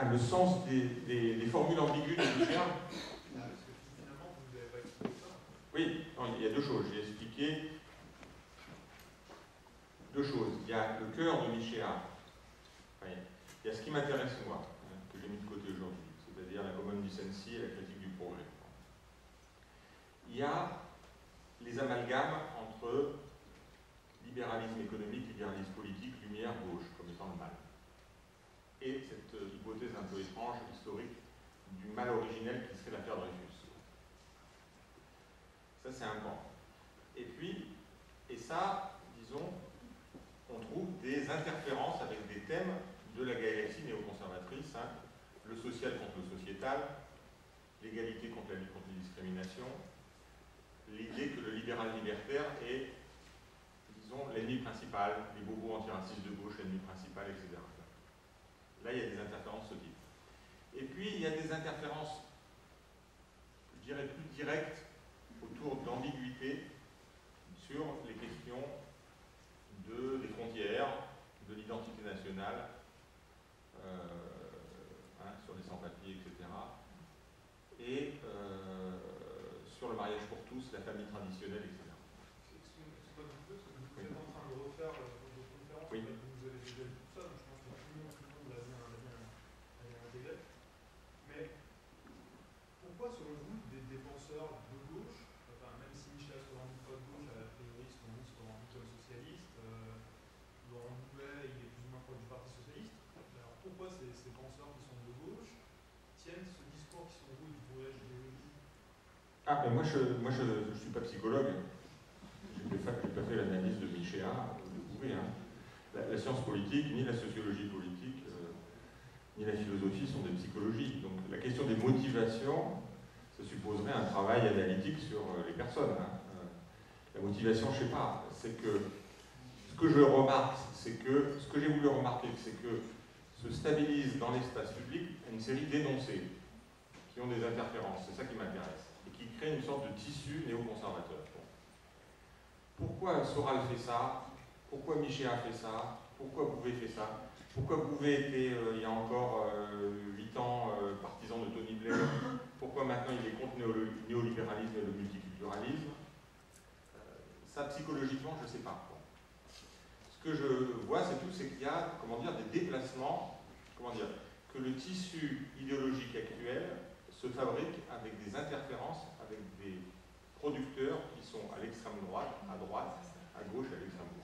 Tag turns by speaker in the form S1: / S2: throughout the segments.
S1: le sens des formules ambiguës de Michéa.
S2: Parce que finalement, vous n'avez pas expliqué ça.
S1: Oui, non, il y a deux choses. J'ai expliqué deux choses. Il y a le cœur de Michéa. Enfin, il y a ce qui m'intéresse moi, que j'ai mis de côté aujourd'hui, c'est-à-dire la common decency et la critique du progrès. Il y a les amalgames entre libéralisme économique, libéralisme politique, lumière, gauche, comme étant le mal. Et cette hypothèse un peu étrange, historique, du mal originel qui serait l'affaire Dreyfus. Ça, c'est un point. Et puis, et ça, disons, on trouve des interférences avec des thèmes de la galaxie néoconservatrice, hein, le social contre le sociétal, l'égalité contre la lutte contre les discriminations, l'idée que le libéral libertaire est, disons, l'ennemi principal, les bobos antiracistes de gauche, l'ennemi principal, etc. Là, il y a des interférences de ce type. Et puis, il y a des interférences, je dirais, plus directes autour de l'ambiguïté sur les questions des frontières, de l'identité nationale, sur les sans-papiers, etc. Et sur le mariage pour tous, la famille traditionnelle, etc.
S2: Excusez-moi un peu, parce que vous êtes en train de refaire votre conférence,
S1: oui.
S2: Vous avez déjà dit tout ça, donc je pense que tout le monde l'a bien intégré. Mais pourquoi, selon vous, des penseurs de gauche, enfin, même si Michel se revendique pas de gauche, a priori se revendique comme socialiste, Laurent Bouvet, il est plus ou moins proche du Parti socialiste, alors pourquoi ces penseurs qui sont de gauche tiennent ce discours qui sont de gauche du progrès idéologique?
S1: Ah, mais moi je suis pas psychologue. Je n'ai pas fait l'analyse de Michéa, de Bouvet. Hein. La science politique, ni la sociologie politique, ni la philosophie sont des psychologies. Donc la question des motivations, ça supposerait un travail analytique sur les personnes. Hein. La motivation, je ne sais pas. C'est que ce que je remarque, c'est que ce que j'ai voulu remarquer, c'est que se stabilise dans l'espace public une série d'énoncés qui ont des interférences. C'est ça qui m'intéresse. Et qui crée une sorte de tissu néoconservateur. Pourquoi Soral fait ça? Pourquoi Michéa fait ça? Pourquoi Bouvet fait ça? Pourquoi Bouvet était, il y a encore 8 ans, partisan de Tony Blair? Pourquoi maintenant il est contre le néolibéralisme et le multiculturalisme? Ça, psychologiquement, je ne sais pas. Ce que je vois, c'est tout, c'est qu'il y a, comment dire, des déplacements, comment dire, que le tissu idéologique actuel se fabrique avec des interférences, avec des producteurs qui sont à l'extrême droite, à gauche, à l'extrême gauche.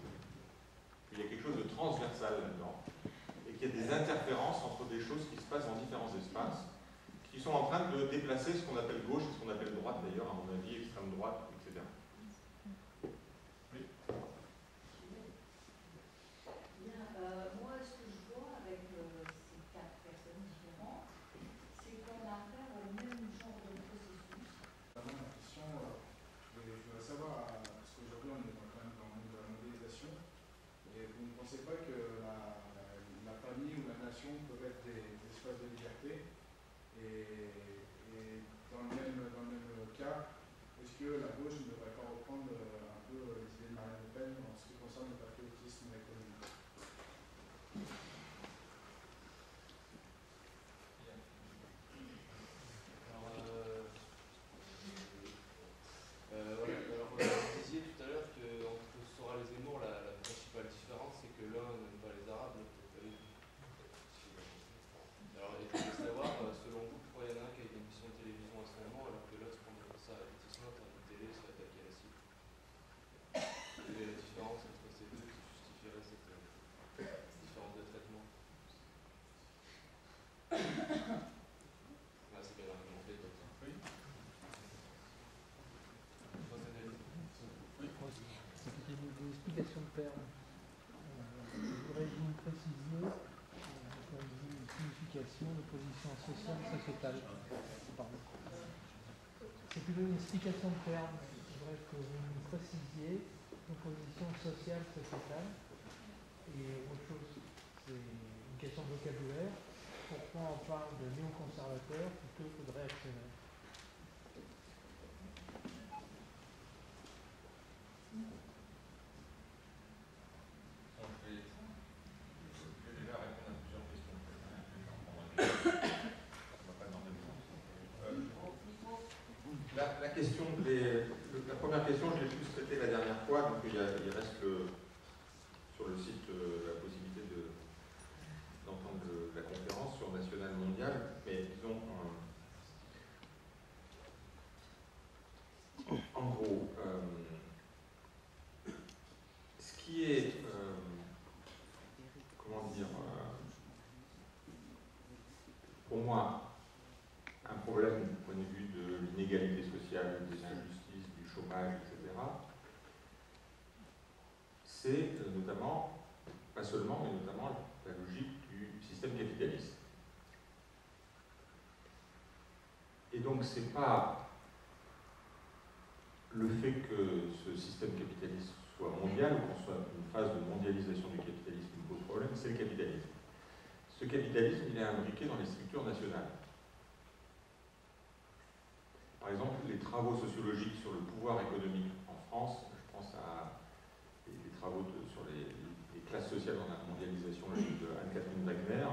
S1: Il y a quelque chose de transversal là-dedans, et qu'il y a des interférences entre des choses qui se passent dans différents espaces, qui sont en train de déplacer ce qu'on appelle gauche et ce qu'on appelle droite, d'ailleurs, à mon avis, extrême droite, etc. Oui.
S3: Bien, moi, ce que je vois avec ces 4 personnes différentes, c'est qu'on a affaire au même genre de processus.
S4: La question, je voudrais savoir, parce qu'aujourd'hui on est quand même dans le monde de la mondialisation, et vous ne pensez pas que la famille ou la nation peuvent être des espaces de liberté, et dans le même cas, est-ce que la gauche ne devrait pas reprendre un peu les idées de Marine Le Pen en ce qui concerne le patriotisme économique?
S5: Alors, vous disiez tout à l'heure qu'entre Soral et Zemmour, la principale différence, c'est que l'un n'aime pas les Arabes, l'autre n'aime pas les Juifs. Alors, je voulais savoir, selon vous, pourquoi il y en a un qui a une émission de télévision à ce moment, alors que l'autre, quand on ça à Pétisson, dans une télé, se fait attaquer à la cible. Quelle est la différence entre ces deux qui justifierait cette différence de traitement? Là, c'est bien argumenté comme ça.
S1: Oui.
S6: L'explication de terme. Je voudrais que vous me précisiez, quand vous dites une signification de position sociale et sociétale. Pardon. C'est plutôt une explication de terme. Je voudrais que vous me précisiez une position sociale, sociétale. Et autre chose, c'est une question de vocabulaire. Pourquoi on parle de néoconservateur plutôt que de réactionnaire?
S1: Je vais déjà répondre à plusieurs questions. la première question, je l'ai plus traitée la dernière fois, donc il reste sur le site la possibilité d'entendre la conférence sur national mondial, mais disons, en gros, ce qui est, comment dire, pour moi, un problème du point de vue de l'inégalité sociale, des injustices, du chômage, etc., c'est notamment, pas seulement, mais notamment la logique du système capitaliste. Et donc, c'est pas le fait que ce système capitaliste soit mondial, ou qu'on soit dans une phase de mondialisation du capitalisme qui pose problème, c'est le capitalisme. Ce capitalisme, il est imbriqué dans les structures nationales. Par exemple, les travaux sociologiques sur le pouvoir économique en France, je pense à les travaux sur les classes sociales dans la mondialisation de Anne-Catherine Wagner,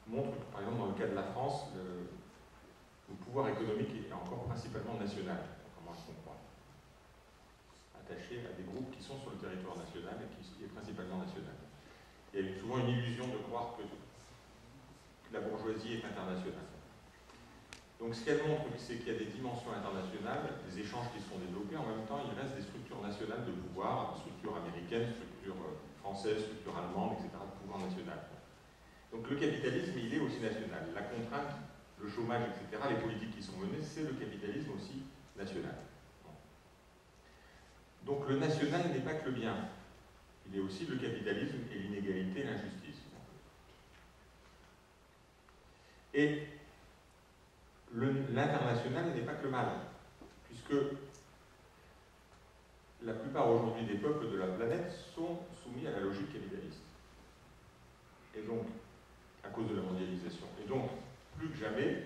S1: montrent que, par exemple, dans le cas de la France, le pouvoir économique est encore principalement national, contrairement à ce qu'on croit. Attaché à des groupes qui sont sur le territoire national et qui est principalement national. Il y a souvent une illusion de croire que la bourgeoisie est internationale. Donc ce qu'elle montre, c'est qu'il y a des dimensions internationales, des échanges qui sont développés, en même temps il reste des structures nationales de pouvoir, structures américaines, structures françaises, structures allemandes, etc., de pouvoir national. Donc le capitalisme, il est aussi national. La contrainte, le chômage, etc., les politiques qui sont menées, c'est le capitalisme aussi national. Donc le national n'est pas que le bien, il est aussi le capitalisme et l'inégalité, l'injustice. Et l'international n'est pas que le mal, puisque la plupart aujourd'hui des peuples de la planète sont soumis à la logique capitaliste. Et donc, à cause de la mondialisation. Et donc, plus que jamais,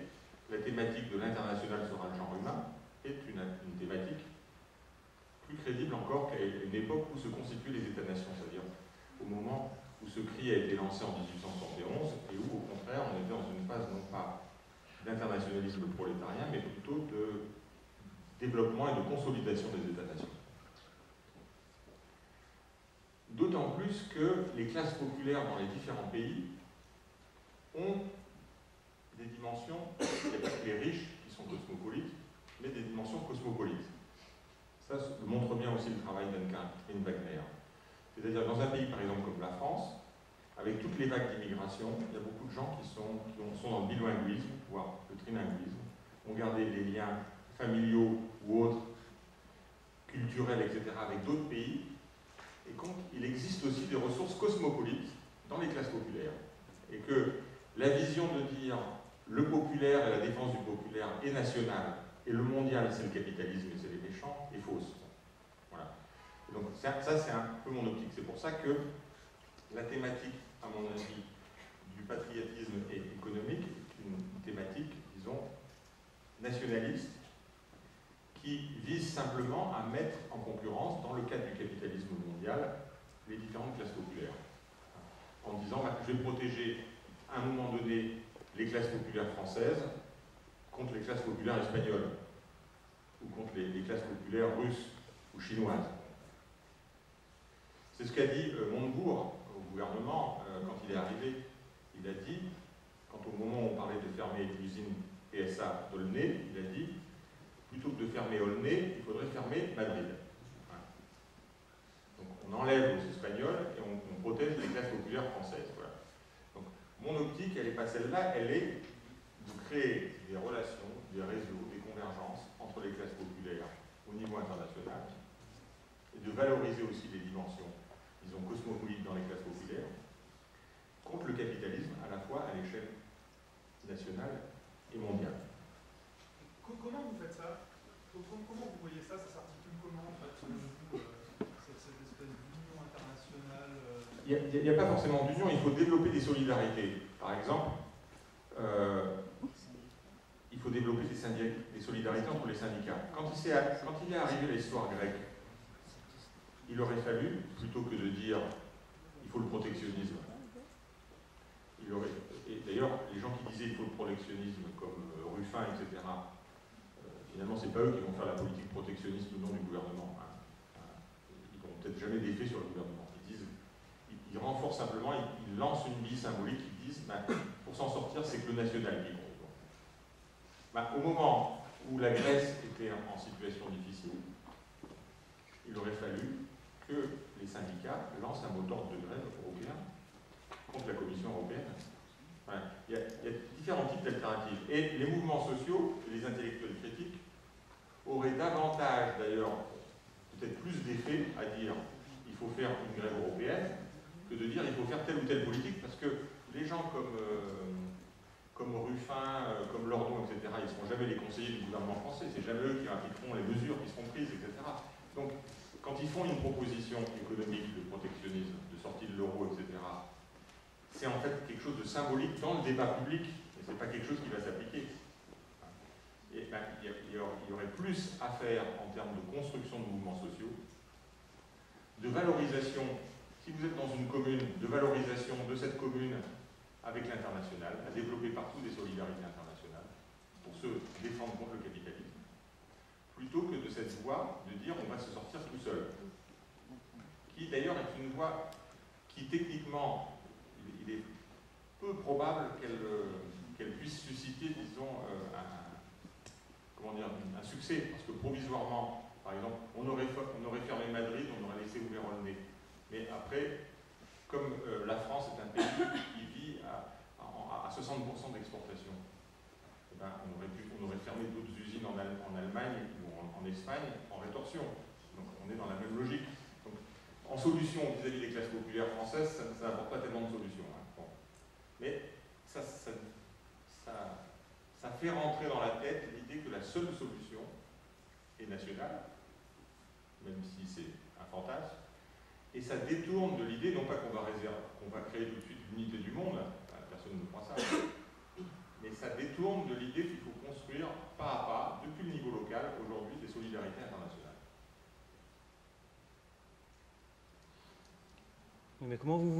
S1: la thématique de l'international sera le genre humain est une thématique plus crédible encore qu'à une époque où se constituaient les États-nations, c'est-à-dire au moment où ce cri a été lancé en 1871 et où, au contraire, on était dans une phase non pas d'internationalisme prolétarien, mais plutôt de développement et de consolidation des États-nations. D'autant plus que les classes populaires dans les différents pays ont des dimensions, il n'y a pas que les riches qui sont cosmopolites, mais des dimensions cosmopolites. Ça montre bien aussi le travail d'Anne-Catherine Wagner. C'est-à-dire dans un pays par exemple comme la France, avec toutes les vagues d'immigration, il y a beaucoup de gens qui sont dans le bilinguisme, voire le trilinguisme, ont gardé des liens familiaux ou autres, culturels, etc., avec d'autres pays, et qu'il existe aussi des ressources cosmopolites dans les classes populaires. Et que la vision de dire le populaire et la défense du populaire est nationale, et le mondial c'est le capitalisme et c'est les méchants, est fausse. Voilà. Et donc ça c'est un peu mon optique. C'est pour ça que la thématique, à mon avis, du patriotisme économique est une thématique, disons, nationaliste, qui vise simplement à mettre en concurrence, dans le cadre du capitalisme mondial, les différentes classes populaires. En disant, je vais protéger à un moment donné les classes populaires françaises contre les classes populaires espagnoles, ou contre les classes populaires russes ou chinoises. C'est ce qu'a dit Montebourg au gouvernement quand il est arrivé. Il a dit, quand au moment où on parlait de fermer l'usine PSA d'Aulnay, il a dit, plutôt que de fermer Aulnay, il faudrait fermer Madrid. Donc on enlève aux Espagnols et on protège les classes populaires françaises. Voilà. Donc mon optique, elle n'est pas celle-là, elle est de créer des relations, des réseaux, des convergences entre les classes populaires au niveau international et de valoriser aussi les dimensions, disons, cosmopolites dans les classes populaires contre le capitalisme à la fois à l'échelle nationale et mondiale.
S2: Comment vous faites ça? Comment vous voyez ça? Ça s'articule comment en fait, selon vous, cette espèce d'union internationale?
S1: Il n'y a pas forcément d'union, il faut développer des solidarités. Par exemple, il faut développer des solidarités entre les syndicats. Quand il est arrivé l'histoire grecque, il aurait fallu, plutôt que de dire il faut le protectionnisme, et d'ailleurs les gens qui disaient il faut le protectionnisme, comme Ruffin, etc., finalement, c'est pas eux qui vont faire la politique protectionniste ou non du gouvernement. Hein. Ils n'ont peut-être jamais d'effet sur le gouvernement. Ils renforcent simplement, ils lancent une bille symbolique, ils disent, ben, pour s'en sortir, c'est que le national qui compte. Ben, au moment où la Grèce était en situation difficile, il aurait fallu que les syndicats lancent un mot d'ordre de grève européen contre la Commission européenne. Voilà. Il y a différents types d'alternatives. Et les mouvements sociaux, et les intellectuels critiques, auraient davantage, d'ailleurs, peut-être plus d'effet à dire il faut faire une grève européenne que de dire il faut faire telle ou telle politique, parce que les gens comme Ruffin, comme Lordon, etc., ils ne seront jamais les conseillers du gouvernement français, c'est jamais eux qui appliqueront les mesures qui seront prises, etc. Donc, quand ils font une proposition économique de protectionnisme, de sortie de l'euro, etc., c'est en fait quelque chose de symbolique dans le débat public, et ce n'est pas quelque chose qui va s'appliquer. Et ben, il y aurait plus à faire en termes de construction de mouvements sociaux, de valorisation, si vous êtes dans une commune, de valorisation de cette commune avec l'international, à développer partout des solidarités internationales pour se défendre contre le capitalisme, plutôt que de cette voie de dire on va se sortir tout seul. Qui d'ailleurs est une voie qui techniquement, il est peu probable qu'elle puisse susciter, disons, un succès, parce que provisoirement, par exemple, on aurait fermé Madrid, on aurait laissé ouvert Olney. Mais après, comme la France est un pays qui vit à 60% d'exportation, eh ben, on aurait fermé d'autres usines en Allemagne ou en Espagne en rétorsion. Donc on est dans la même logique. Donc, en solution vis-à-vis des classes populaires françaises, ça n'apporte pas tellement de solutions. Hein. Bon. Mais ça fait rentrer dans la tête l'idée que la seule solution est nationale, même si c'est un fantasme, et ça détourne de l'idée, non pas qu'on va créer tout de suite l'unité du monde, personne ne croit ça, mais ça détourne de l'idée qu'il faut construire pas à pas, depuis le niveau local, aujourd'hui, des solidarités internationales.
S7: Mais comment vous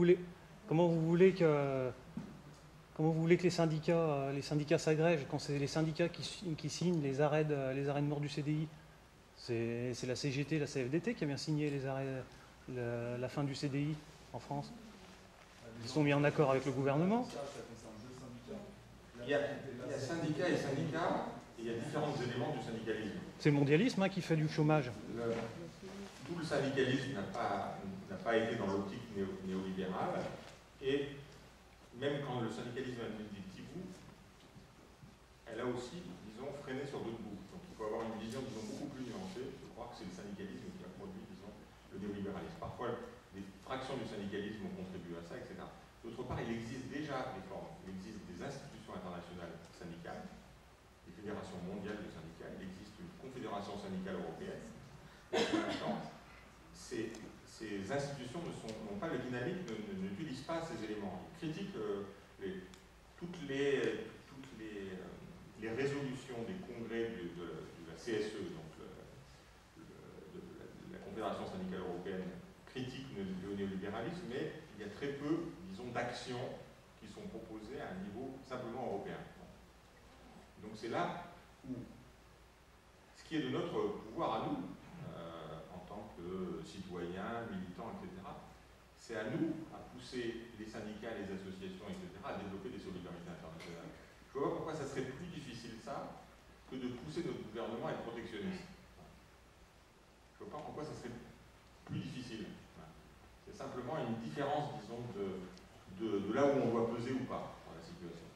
S7: voulez que les syndicats s'agrègent quand c'est les syndicats qui signent les arrêts de mort du CDI? C'est la CGT, la CFDT qui a bien signé la fin du CDI en France. Ils sont mis en accord avec le gouvernement.
S1: Il y a syndicats et syndicats, et il y a différents éléments du syndicalisme.
S7: C'est le mondialisme qui fait du chômage.
S1: Tout le syndicalisme n'a pas été dans l'optique néolibérale, et même quand le syndicalisme a été petit bout, elle a aussi, disons, freiné sur d'autres bouts. Donc il faut avoir une vision, disons, beaucoup plus nuancée. Je crois que c'est le syndicalisme qui a produit, disons, le néolibéralisme. Parfois, des fractions du syndicalisme ont contribué à ça, etc. D'autre part, il existe déjà des formes. Il existe des institutions internationales syndicales, des fédérations mondiales de syndicats, il existe une confédération syndicale européenne. Et pour l'instant, ces institutions n'ont pas le dynamique, n'utilisent pas ces éléments. Ils critiquent toutes les résolutions des congrès de la CSE, donc de la Confédération syndicale européenne, critiquent le néolibéralisme, mais il y a très peu, disons, d'actions qui sont proposées à un niveau simplement européen. Donc c'est là où ce qui est de notre pouvoir à nous, en tant que citoyens, militants, etc., c'est à nous à pousser les syndicats, les associations, etc., à développer des solidarités internationales. Je vois pas pourquoi ça serait plus difficile ça que de pousser notre gouvernement à être protectionniste. Je vois pas pourquoi ça serait plus difficile. C'est simplement une différence, disons, de là où on doit peser ou pas dans la situation.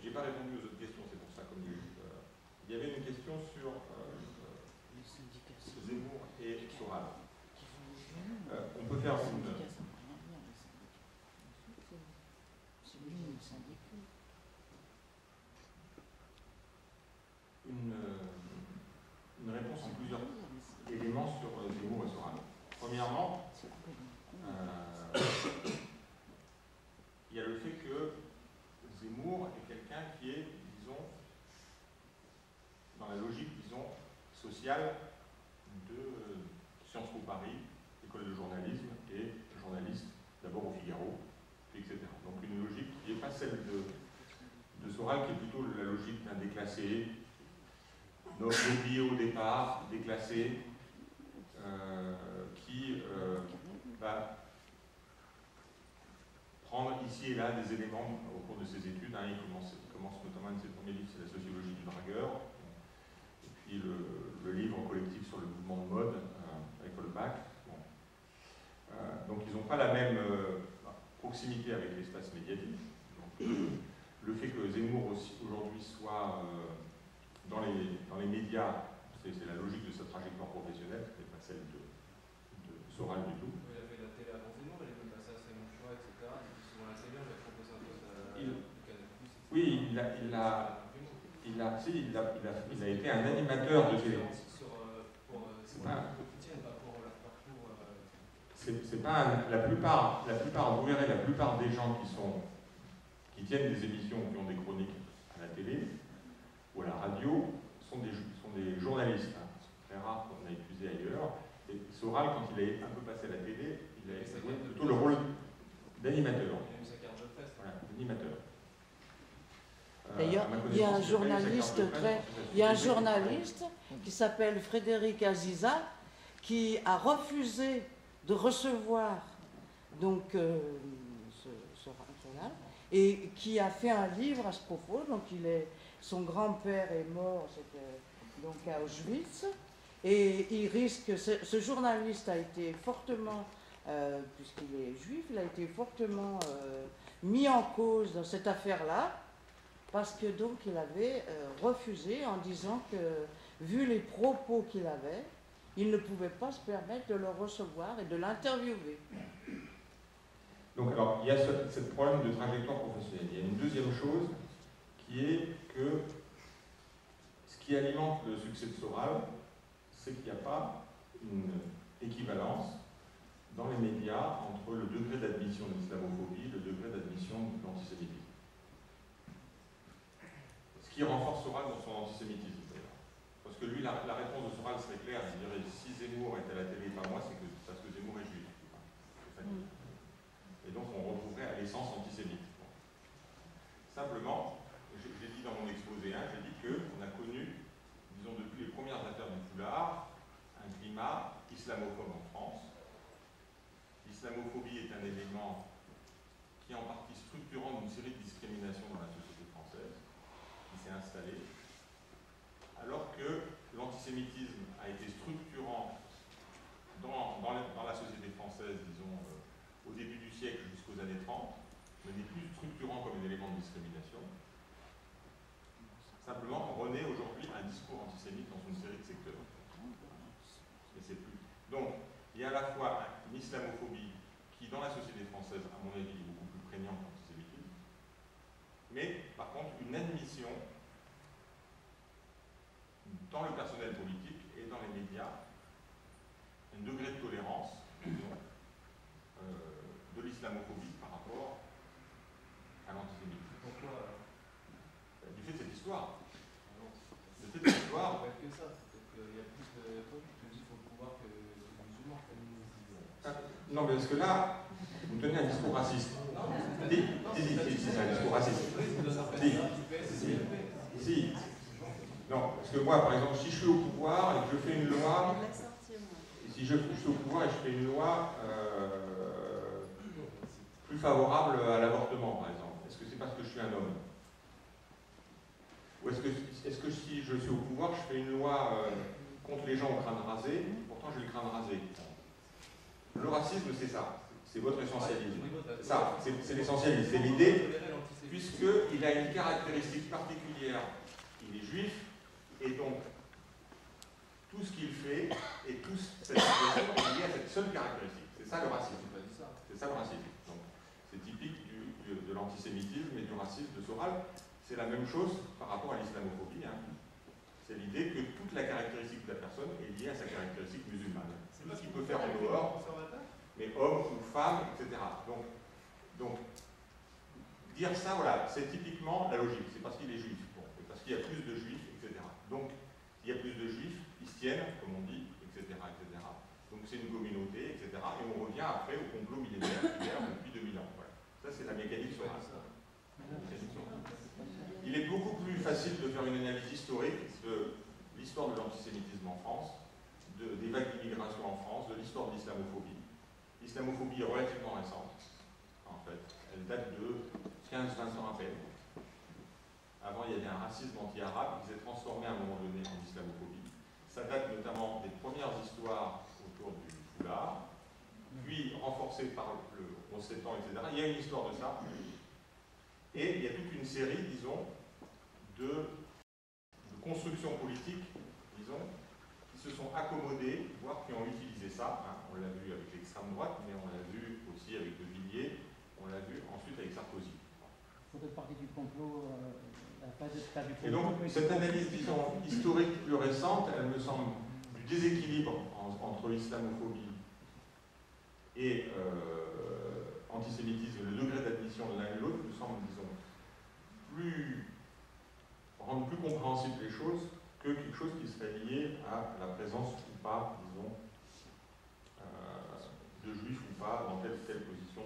S1: J'ai pas répondu aux autres questions, c'est pour ça, comme il y avait une question sur Zemmour et Soral. On peut faire une réponse en plusieurs éléments sur Zemmour et Soral. Premièrement, il y a le fait que Zemmour est quelqu'un qui est, disons, dans la logique, disons, sociale de Sciences Po Paris, école de journalisme et journaliste, d'abord au Figaro, puis etc. Donc une logique qui n'est pas celle de Soral, qui est plutôt la logique d'un déclassé, nos billets au départ, déclassés, qui va prendre ici et là des éléments au cours de ses études. Hein. Il commence notamment, un de ses premiers livres, c'est la sociologie du dragueur, et puis le livre collectif sur le mouvement de mode avec Holbach. Bon. Donc ils n'ont pas la même proximité avec l'espace médiatique. Donc, le fait que Zemmour aujourd'hui soit dans les médias, c'est la logique de sa trajectoire professionnelle, ce n'est pas celle de Soral du tout.
S5: Il a fait la télé avant Zemmour, il est même passé à Simon Choix, etc. Il était souvent à la télé, on lui a proposé un poste à Canal+.
S1: Oui, il a été un animateur de télé. C'est pas la plupart, vous verrez, la plupart des gens qui tiennent des émissions, qui ont des chroniques à la télé ou à la radio, sont des journalistes. Hein. C'est très rare qu'on a épuisé ailleurs. Et Soral, quand il est un peu passé à la télé, il a joué plutôt le rôle d'animateur.
S5: Il a eu sa carte de presse.
S1: Voilà, d'animateur.
S8: D'ailleurs, il y a un journaliste qui s'appelle Frédéric Aziza qui a refusé de recevoir donc ce Soral et qui a fait un livre à ce propos. Donc son grand-père est mort donc à Auschwitz et il risque. Ce journaliste a été fortement, puisqu'il est juif, il a été fortement mis en cause dans cette affaire-là. Parce que donc il avait refusé en disant que, vu les propos qu'il avait, il ne pouvait pas se permettre de le recevoir et de l'interviewer.
S1: Donc alors, il y a ce problème de trajectoire professionnelle. Il y a une deuxième chose qui est que ce qui alimente le succès de Soral, c'est qu'il n'y a pas une équivalence dans les médias entre le degré d'admission de l'islamophobie et le degré d'admission de l'antisémitisme. Qui renforce Soral dans son antisémitisme. Parce que lui, la réponse de Soral serait claire, il dirait si Zemmour est à la télé, pas moi, c'est parce que Zemmour est juif. Et donc on retrouverait à l'essence antisémite. Bon. Simplement, j'ai dit dans mon exposé 1, j'ai dit qu'on a connu, disons depuis les premières affaires du foulard, un climat islamophobe en France. L'islamophobie est un élément qui est en partie structurant d'une série de discriminations dans la société française, installé, alors que l'antisémitisme a été structurant dans la société française, disons, au début du siècle jusqu'aux années 30, mais n'est plus structurant comme un élément de discrimination. Simplement, on renaît aujourd'hui un discours antisémite dans une série de secteurs. Et c'est plus. Donc, il y a à la fois une islamophobie qui, dans la société française, à mon avis, est beaucoup plus prégnante qu'antisémitisme, mais par contre, une admission dans le personnel politique et dans les médias, un degré de tolérance de l'islamophobie par rapport à l'antisémitisme.
S5: Pourquoi
S1: Du fait de cette histoire. Du fait de cette histoire.
S5: Pas que ça. Peut-être qu'il y a plus de trucs qui disent qu'il faut le pouvoir que les musulmans.
S1: Non, mais parce que là, vous tenez un discours raciste. C'est un discours raciste. Si. Non, parce que moi, par exemple, si je suis au pouvoir et que je fais une loi, si je suis au pouvoir et je fais une loi plus favorable à l'avortement, par exemple, est-ce que c'est parce que je suis un homme? Ou est-ce que si je suis au pouvoir, je fais une loi contre les gens au crâne rasé, pourtant j'ai le crâne rasé? Le racisme, c'est ça. C'est votre essentialisme. Ça, c'est l'essentialisme. C'est l'idée, puisqu'il a une caractéristique particulière. Il est juif, et donc tout ce qu'il fait et toute cette situation est liée à cette seule caractéristique. C'est ça le racisme. C'est ça le racisme. Donc, c'est typique de l'antisémitisme et du racisme de Soral. C'est la même chose par rapport à l'islamophobie. Hein. C'est l'idée que toute la caractéristique de la personne est liée à sa caractéristique musulmane. Tout ce qu'il peut faire en dehors, mais homme ou femme, etc. Donc dire ça, voilà, c'est typiquement la logique. C'est parce qu'il est juif. Bon, et parce qu'il y a plus de juifs, etc. Donc, il y a plus de juifs, ils se tiennent, comme on dit, etc. Donc c'est une communauté, etc. Et on revient après au complot millénaire qui est depuis 2000 ans. Voilà. Ça, c'est la mécanique Soral. Il est beaucoup plus facile de faire une analyse historique de l'histoire de l'antisémitisme en France, des vagues d'immigration en France, de l'histoire de l'islamophobie. L'islamophobie est relativement récente, en fait. Elle date de 15-20 ans à peine. Avant, il y avait un racisme anti-arabe qui s'est transformé à un moment donné en islamophobie. Ça date notamment des premières histoires autour du foulard, puis renforcée par le 11 septembre, etc. Il y a une histoire de ça. Et il y a toute une série, disons, de constructions politiques, disons, qui se sont accommodées, voire qui ont utilisé ça. Hein. On l'a vu avec l'extrême droite, mais on l'a vu aussi avec De Villiers, on l'a vu ensuite avec Sarkozy.
S6: Il faudrait parler du complot.
S1: Et donc, cette analyse, disons, historique plus récente, elle me semble du déséquilibre entre islamophobie et antisémitisme, le degré d'admission de l'un et l'autre, me semble, disons, rendre plus compréhensible les choses que quelque chose qui serait lié à la présence ou pas, disons, de juifs ou pas dans telle ou telle position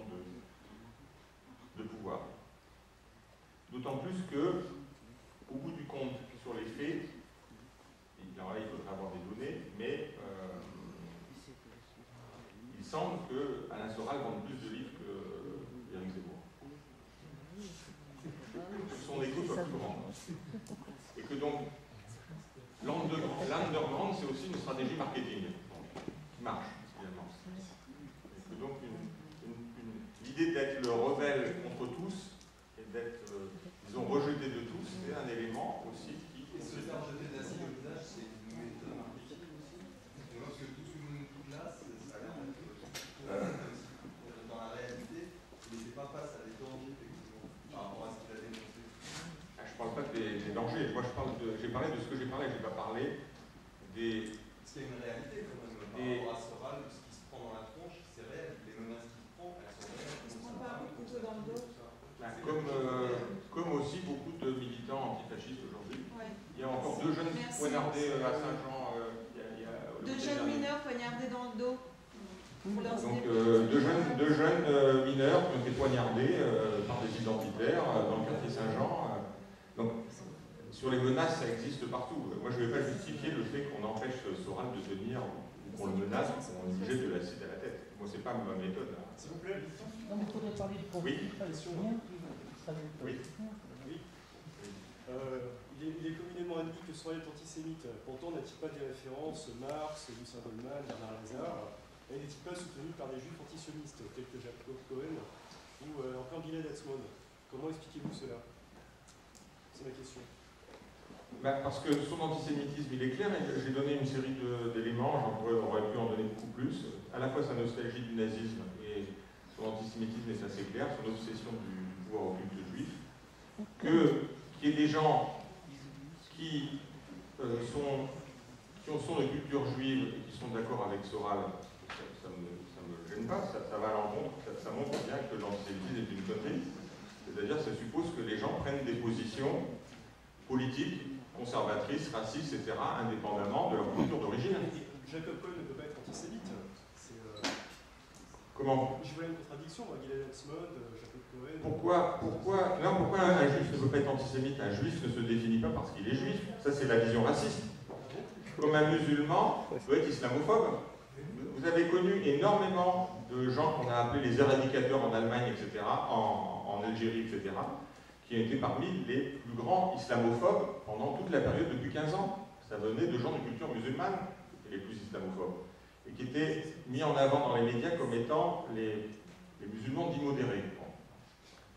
S1: de pouvoir. D'autant plus que, au bout du compte, sur les faits, et alors là il faudrait avoir des données, mais il semble que Alain Soral vende plus de livres que Éric Zemmour. Son écho soit plus grand. Et que donc, l'underground, c'est aussi une stratégie marketing qui marche, finalement. Et que donc, l'idée d'être le rebelle contre tous et d'être, disons, rejeté de tous, c'est un élément aussi qui...
S9: Et se faire jeter de l'acide au visage, c'est une méthode marketing aussi. Parce que tout ce que vous nous dites là, ça a l'air d'être dans la réalité, il n'était pas face à des dangers, effectivement, par rapport à ce qu'il a dénoncé.
S1: Je ne parle pas des dangers, moi j'ai parlé de ce que j'ai parlé, je n'ai pas parlé des...
S9: Parce qu'il y a une réalité quand même, par rapport à Soral, ce qui se prend dans la tronche, c'est réel, les menaces qu'il prend, elles sont réelles.
S10: Il se prend pas un coup de couteau dans le dos.
S1: Comme aussi beaucoup de militants antifascistes aujourd'hui.
S10: Ouais.
S1: Il y a encore 2 jeunes poignardés à Saint-Jean.
S10: 2 jeunes mineurs poignardés dans le dos.
S1: Donc 2 jeunes mineurs qui ont été poignardés par des identitaires dans le quartier Saint-Jean. Donc sur les menaces, ça existe partout. Moi, je ne vais pas justifier le fait qu'on empêche Soral de tenir ou qu'on le menace, qu'on lui jette de l'acide à la tête. Moi, c'est pas ma méthode.
S2: S'il vous plaît.
S6: Non, mais il faudrait parler du complot.
S1: Oui.
S6: Oui.
S2: Il est communément admis que Soral est antisémite. Pourtant, n'a-t-il pas des références Marx, Lucien Goldman, Bernard Lazare, et n'est-il pas soutenu par des juifs antisionistes tels que Jacob Cohen ou encore Gilad Atzmon? Comment expliquez-vous cela? C'est ma question.
S1: Parce que son antisémitisme, il est clair, et j'ai donné une série d'éléments, j'aurais pu en donner beaucoup plus. À la fois sa nostalgie du nazisme et son antisémitisme, et ça c'est clair, son obsession du pouvoir occulte juif, qu'il y ait des gens qui sont de culture juive et qui sont d'accord avec Soral, ça me gêne pas, ça va à l'encontre, ça montre bien que l'antisémitisme est une connerie. C'est-à-dire ça suppose que les gens prennent des positions politiques, conservatrices, racistes, etc., indépendamment de leur culture d'origine.
S2: Jacob Cohen ne peut pas être antisémite.
S1: Comment?
S2: Je vois une contradiction, moi, Gilad Atzmon, Jacob Cohen...
S1: Pourquoi un juif ne peut pas être antisémite? Un juif ne se définit pas parce qu'il est juif. Ça, c'est la vision raciste. Comme un musulman peut être islamophobe. Vous avez connu énormément de gens qu'on a appelés les éradicateurs en Allemagne, etc., en Algérie, etc., qui ont été parmi les plus grands islamophobes pendant toute la période depuis 15 ans. Ça venait de gens de culture musulmane, les plus islamophobes, et qui étaient mis en avant dans les médias comme étant les musulmans dits modérés.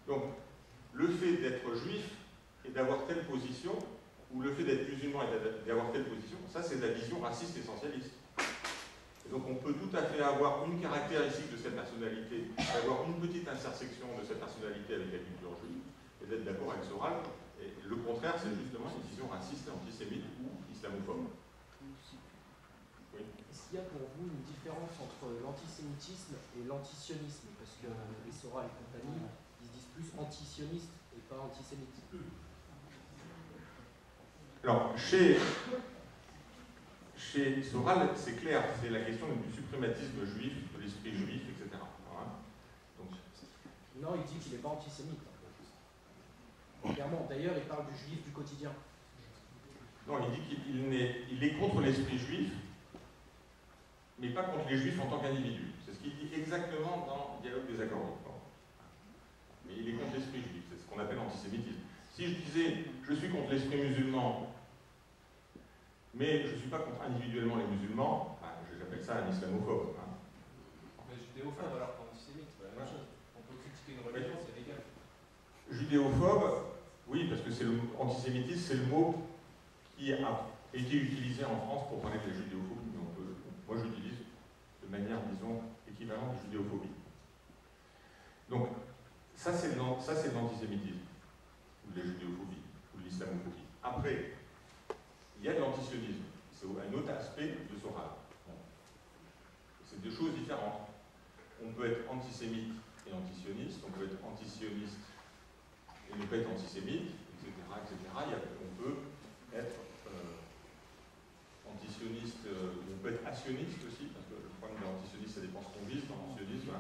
S1: Donc, le fait d'être juif et d'avoir telle position, ou le fait d'être musulman et d'avoir telle position, ça c'est la vision raciste essentialiste. Et donc on peut tout à fait avoir une caractéristique de cette personnalité, d'avoir une petite intersection de cette personnalité avec la culture juive, et d'être d'accord avec Soral. Et le contraire, c'est justement une vision raciste et antisémite ou islamophobe. Oui.
S11: Est-ce qu'il y a pour vous une différence entre l'antisémitisme et l'antisionisme? Parce que les Soral et compagnie, ils se disent plus antisionistes et pas antisémites.
S1: Alors, chez Soral, c'est clair, c'est la question du suprématisme juif, de l'esprit juif, etc. Donc,
S11: non, il dit qu'il n'est pas antisémite. Clairement, d'ailleurs, il parle du juif du quotidien.
S1: Non, il dit qu'il est contre l'esprit juif, mais pas contre les juifs en tant qu'individus. C'est ce qu'il dit exactement dans le dialogue des accords. Mais il est contre l'esprit juif, c'est ce qu'on appelle l'antisémitisme. Si je disais, je suis contre l'esprit musulman, mais je ne suis pas contre individuellement les musulmans, j'appelle ça un islamophobe.
S5: Mais judéophobe alors qu'antisémite, c'est la même chose. On peut critiquer une religion, c'est légal.
S1: Judéophobe, oui, parce que c'est antisémitisme, c'est le mot qui a été utilisé en France pour parler de la judéophobie. Moi, j'utilise de manière, disons, équivalente de judéophobie. Donc, ça, c'est l'antisémitisme, ou de la judéophobie, ou de l'islamophobie. Après, il y a de l'antisionisme. C'est un autre aspect de Soral. C'est deux choses différentes. On peut être antisémite et antisioniste, on peut être antisioniste et ne pas être antisémite, etc. etc. On peut être antisioniste, on peut être asioniste aussi, parce que le problème de l'antisioniste, ça dépend ce qu'on vise dans l'antisionisme.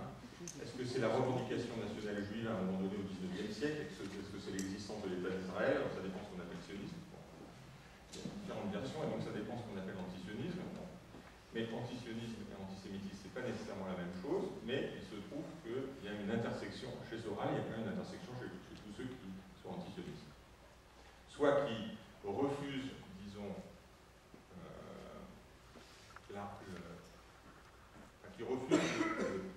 S1: Est-ce que c'est la revendication nationale juive à un moment donné au XIXe siècle? Est-ce que c'est l'existence de l'État d'Israël? Ça dépend ce qu'on appelle sionisme. Il y a différentes versions, et donc ça dépend ce qu'on appelle antisionisme. Mais antisionisme et antisémitisme, ce n'est pas nécessairement la même chose, mais il se trouve qu'il y a une intersection chez Soral, il y a quand même une intersection chez tous ceux qui sont antisionistes. Soit qui refusent, disons, qui refusent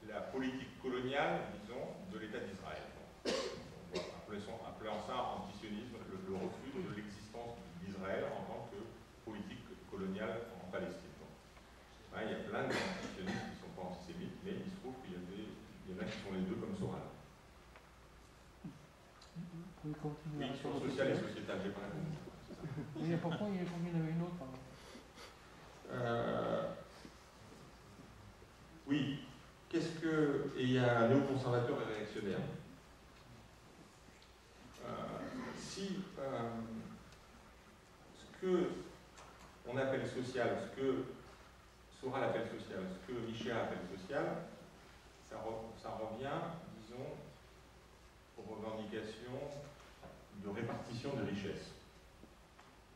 S1: la politique coloniale, disons, de l'État d'Israël. Appelons ça antisionisme, le refus de l'existence d'Israël en tant que politique coloniale en Palestine. Il y a plein d'antisionistes qui ne sont pas antisémites, mais il se trouve qu'il y en a qui sont les deux comme Soral.
S6: Oui,
S1: sur le social et sociétal, j'ai pas répondu.
S6: Oui, pourquoi il y en avait une autre?
S1: Oui. Et il y a un néoconservateur et réactionnaire. Ce que on appelle social, ce que Soral appelle social, ce que Michéa appelle social, ça revient, disons, aux revendications de répartition de richesses,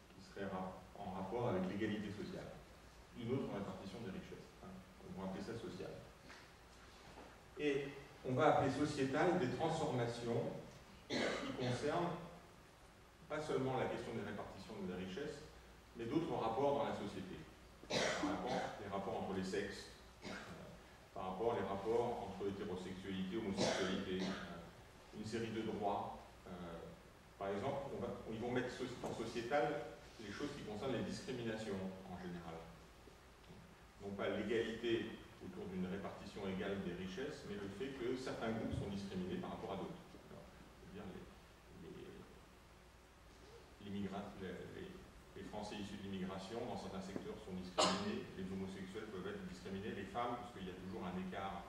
S1: qui serait en rapport avec l'égalité sociale. Une autre répartition des richesses. On va appeler ça social. Et on va appeler sociétal des transformations qui concernent pas seulement la question des répartitions des richesses, mais d'autres rapports dans la société. Les rapports entre les sexes, par rapport les rapports entre hétérosexualité, homosexualité, une série de droits. Par exemple, ils vont mettre en sociétal les choses qui concernent les discriminations en général. Non pas l'égalité autour d'une répartition égale des richesses, mais le fait que certains groupes sont discriminés par rapport à d'autres. C'est-à-dire les Français issus de l'immigration, dans certains secteurs, sont discriminés, les homosexuels peuvent être discriminés, les femmes, parce qu'il y a toujours un écart,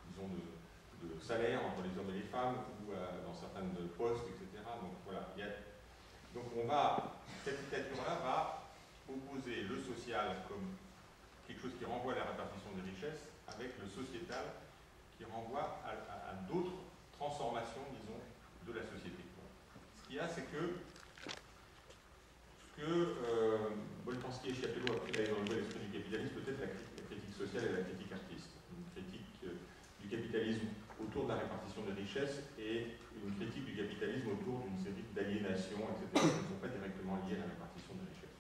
S1: disons, de salaire entre les hommes et les femmes, ou dans certains postes, etc. Donc voilà. Cette dictature-là va opposer le social comme quelque chose qui renvoie à la répartition des richesses, avec le sociétal qui renvoie à d'autres transformations, disons, de la société. Ce qu'il y a, c'est que Boltanski et Chiapello a pris dans le nouvel esprit du capitalisme, peut-être la critique sociale et la critique artiste. Une critique du capitalisme autour de la répartition des richesses et une critique du capitalisme autour d'une série d'aliénations, etc., qui ne sont pas directement liées à la répartition des richesses.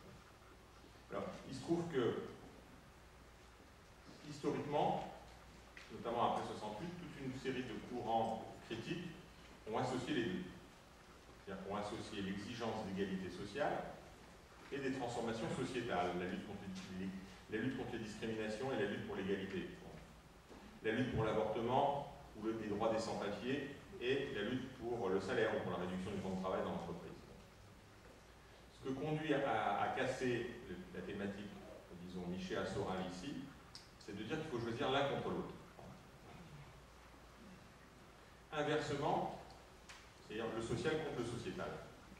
S1: Alors, il se trouve que, historiquement, notamment après 68, toute une série de courants critiques ont associé les deux. C'est-à-dire qu'on a associé l'exigence d'égalité sociale et des transformations sociétales, la lutte contre les discriminations et la lutte pour l'égalité. La lutte pour l'avortement ou les droits des sans-papiers et la lutte pour le salaire ou pour la réduction du temps de travail dans l'entreprise. Ce que conduit à casser la thématique, disons, Michéa Soral ici, c'est de dire qu'il faut choisir l'un contre l'autre. Inversement, c'est-à-dire le social contre le sociétal.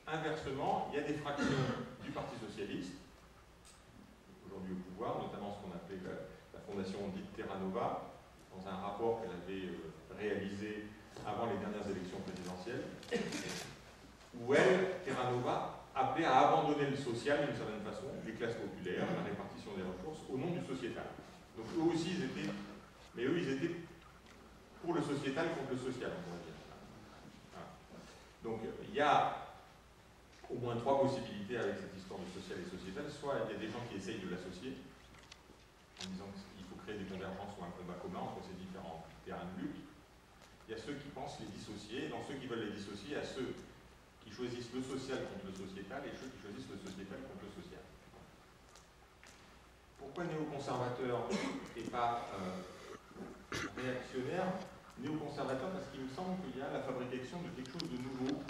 S1: Inversement, il y a des fractions du Parti socialiste, aujourd'hui au pouvoir, notamment ce qu'on appelait la fondation dite Terra Nova, dans un rapport qu'elle avait réalisé avant les dernières élections présidentielles, où elle, Terra Nova, appelés à abandonner le social d'une certaine façon, les classes populaires, la répartition des ressources, au nom du sociétal. Donc eux aussi, ils étaient pour le sociétal contre le social, on va dire. Voilà. Donc il y a au moins 3 possibilités avec cette histoire du social et sociétal. Soit il y a des gens qui essayent de l'associer, en disant qu'il faut créer des convergences ou un combat commun entre ces différents terrains de lutte. Il y a ceux qui pensent les dissocier, et dans ceux qui veulent les dissocier, il y a ceux qui choisissent le social contre le sociétal et ceux qui choisissent le sociétal contre le social. Pourquoi néoconservateur et pas réactionnaire? Néoconservateur parce qu'il me semble qu'il y a la fabrication de quelque chose de nouveau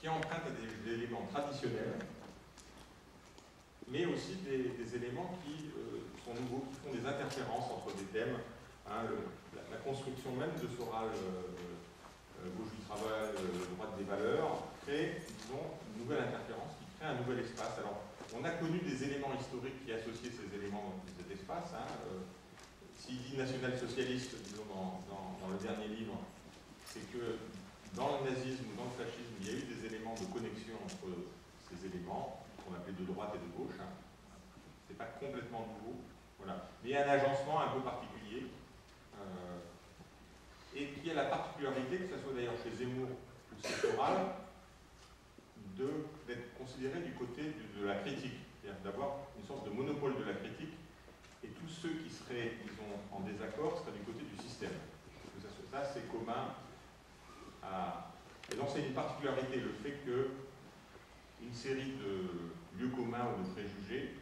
S1: qui emprunte à des éléments traditionnels, mais aussi des éléments qui sont nouveaux, qui font des interférences entre des thèmes. Hein, la construction même de Soral, gauche du travail, droite des valeurs, crée, disons, une nouvelle interférence qui crée un nouvel espace. Alors, on a connu des éléments historiques qui associaient ces éléments dans cet espace. Hein, s'il dit national-socialiste, disons, dans le dernier livre, c'est que dans le nazisme ou dans le fascisme, il y a eu des éléments de connexion entre ces éléments, qu'on appelait de droite et de gauche. Hein. C'est pas complètement nouveau. Voilà. Mais il y a un agencement un peu particulier. Et qui a la particularité, que ce soit d'ailleurs chez Zemmour ou chez Soral, d'être considéré du côté de la critique. C'est-à-dire d'avoir une sorte de monopole de la critique, et tous ceux qui seraient, disons, en désaccord seraient du côté du système. Ça, c'est commun à... Et donc c'est une particularité, le fait qu'une série de lieux communs ou de préjugés,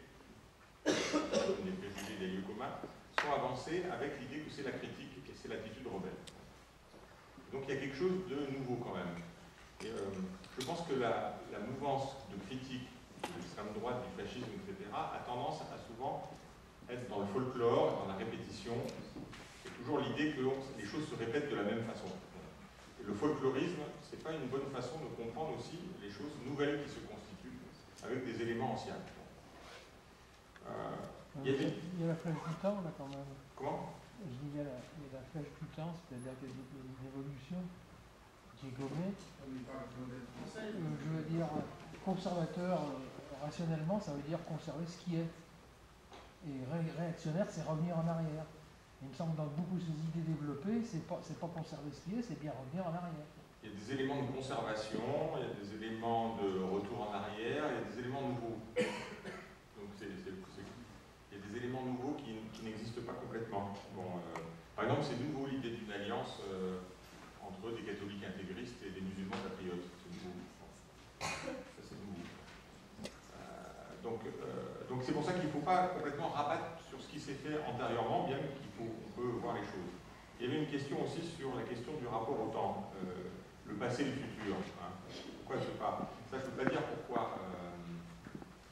S1: des préjugés des lieux communs, sont avancés avec l'idée que c'est la critique et c'est l'attitude rebelle. Donc il y a quelque chose de nouveau quand même. Et, je pense que la mouvance de critique de l'extrême droite, du fascisme, etc., a tendance à souvent être dans le folklore, dans la répétition. C'est toujours l'idée que les choses se répètent de la même façon. Et le folklorisme, c'est pas une bonne façon de comprendre aussi les choses nouvelles qui se constituent avec des éléments anciens.
S6: Il y a la flèche du temps là quand même.
S1: Comment?
S6: Je dis il y a la flèche du temps, c'est-à-dire qu'il y a une évolution qui est gommée. Je veux dire, conservateur, rationnellement, ça veut dire conserver ce qui est. Et réactionnaire, c'est revenir en arrière. Il me semble que dans beaucoup de ces idées développées, c'est pas conserver ce qui est, c'est bien revenir en arrière.
S1: Il y a des éléments de conservation, il y a des éléments de retour en arrière, il y a des éléments nouveaux. Donc il y a des éléments nouveaux qui n'existent pas complètement. Bon, par exemple, c'est nouveau l'idée d'une alliance entre des catholiques intégristes et des musulmans patriotes. C'est nouveau. Ça, c'est nouveau. Donc c'est pour ça qu'il ne faut pas complètement rabattre sur ce qui s'est fait antérieurement, bien qu'on peut voir les choses. Il y avait une question aussi sur la question du rapport au temps, le passé et le futur. Hein. Pourquoi je ne sais pas. Ça, je ne peux pas dire pourquoi.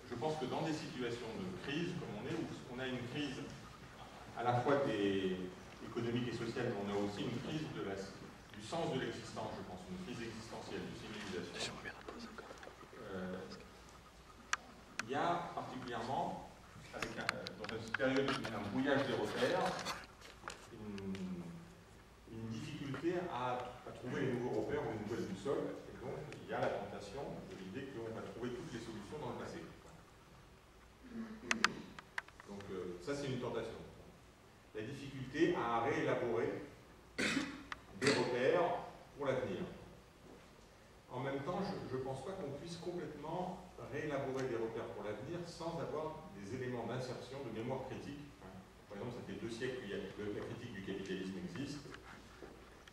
S1: Je pense que dans des situations de crise, comme on est, où on a une crise à la fois économique et sociale, mais on a aussi une crise du sens de l'existence, je pense, une crise existentielle, de civilisation. Il y a particulièrement, dans cette période d'un brouillage des repères, une difficulté à trouver les nouveaux repères ou une nouvelle boussole, et donc il y a la tentation de l'idée qu'on va trouver toutes les solutions dans le passé. Donc ça c'est une tentation. La difficulté à réélaborer des repères pour l'avenir. En même temps, je ne pense pas qu'on puisse complètement réélaborer des repères pour l'avenir sans avoir des éléments d'insertion, de mémoire critique. Par exemple, ça fait 2 siècles que la critique du capitalisme existe.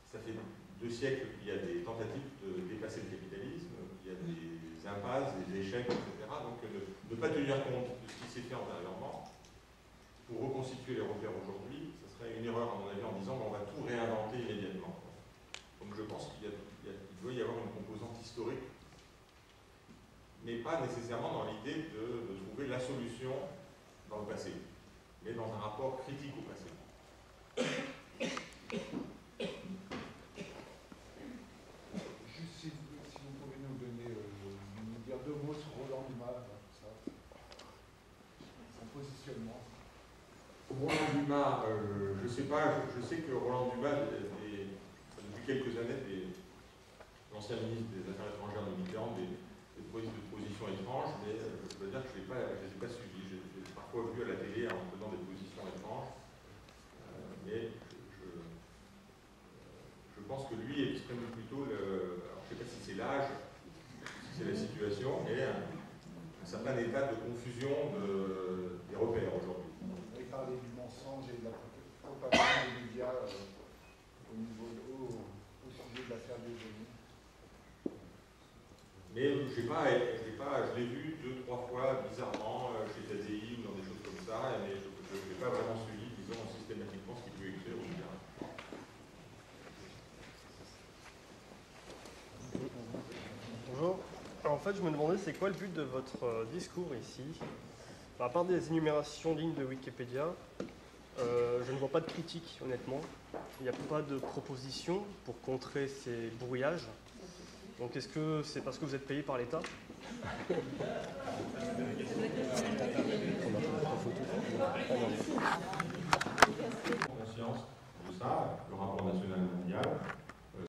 S1: Ça fait 2 siècles qu'il y a des tentatives de dépasser le capitalisme, il y a des impasses, des échecs, etc. Donc ne pas tenir compte de ce qui s'est fait antérieurement pour reconstituer les repères aujourd'hui, ce serait une erreur à mon avis en disant qu'on va tout réinventer immédiatement. Donc je pense qu'il doit y avoir une composante historique, mais pas nécessairement dans l'idée de trouver la solution dans le passé, mais dans un rapport critique au passé.
S12: Juste si vous pouvez nous dire 2 mots sur Roland Dumas, ça, son positionnement.
S1: Roland Dumas, je ne sais pas, je sais que Roland Dumas, depuis quelques années, l'ancien ministre des Affaires étrangères de Mitterrand, des positions étranges, mais je dois dire que je ne les ai pas suivies. J'ai parfois vu à la télé en tenant des positions étranges, mais je pense que lui exprime plutôt alors, je ne sais pas si c'est l'âge, si c'est la situation, mais un certain état de confusion des repères aujourd'hui.
S12: On parler du mensonge et de la propagande des médias au sujet de l'affaire des génies.
S1: Mais je l'ai vu 2-3 fois bizarrement chez TADI ou dans des choses comme ça, mais je n'ai pas vraiment suivi, disons, systématiquement ce qu'il peut écrire au terrain.
S13: Bonjour. Alors, en fait, je me demandais c'est quoi le but de votre discours ici. À part des énumérations lignes de Wikipédia, je ne vois pas de critique, honnêtement. Il n'y a pas de proposition pour contrer ces brouillages. Donc est-ce que c'est parce que vous êtes payé par l'État?
S1: Conscience de ça, le rapport national mondial,